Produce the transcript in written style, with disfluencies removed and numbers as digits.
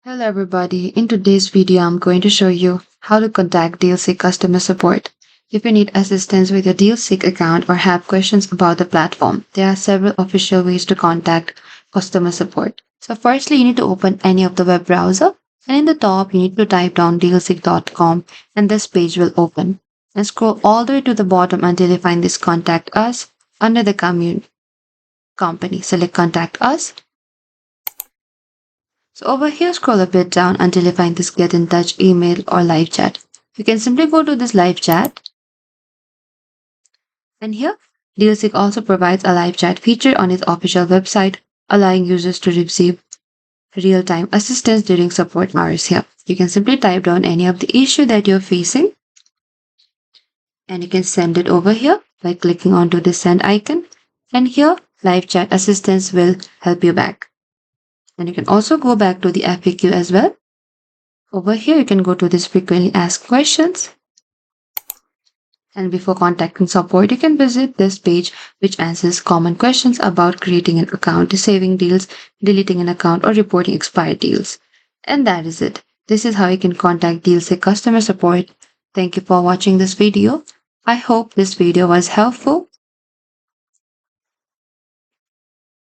Hello everybody, in today's video I'm going to show you how to contact DealSeek customer support. If you need assistance with your DealSeek account or have questions about the platform, there are several official ways to contact customer support. So firstly, you need to open any of the web browser, and in the top you need to type down dealseek.com and this page will open. And scroll all the way to the bottom until you find this contact us under the company. Select contact us. So over here, scroll a bit down until you find this get in touch email or live chat. You can simply go to this live chat. And here, DealSeek also provides a live chat feature on its official website, allowing users to receive real-time assistance during support hours here. You can simply type down any of the issue that you're facing and you can send it over here by clicking onto the send icon. And here, live chat assistance will help you back. And you can also go back to the FAQ as well. Over here, you can go to this frequently asked questions. And before contacting support, you can visit this page, which answers common questions about creating an account, saving deals, deleting an account, or reporting expired deals. And that is it. This is how you can contact DealSeek customer support. Thank you for watching this video. I hope this video was helpful.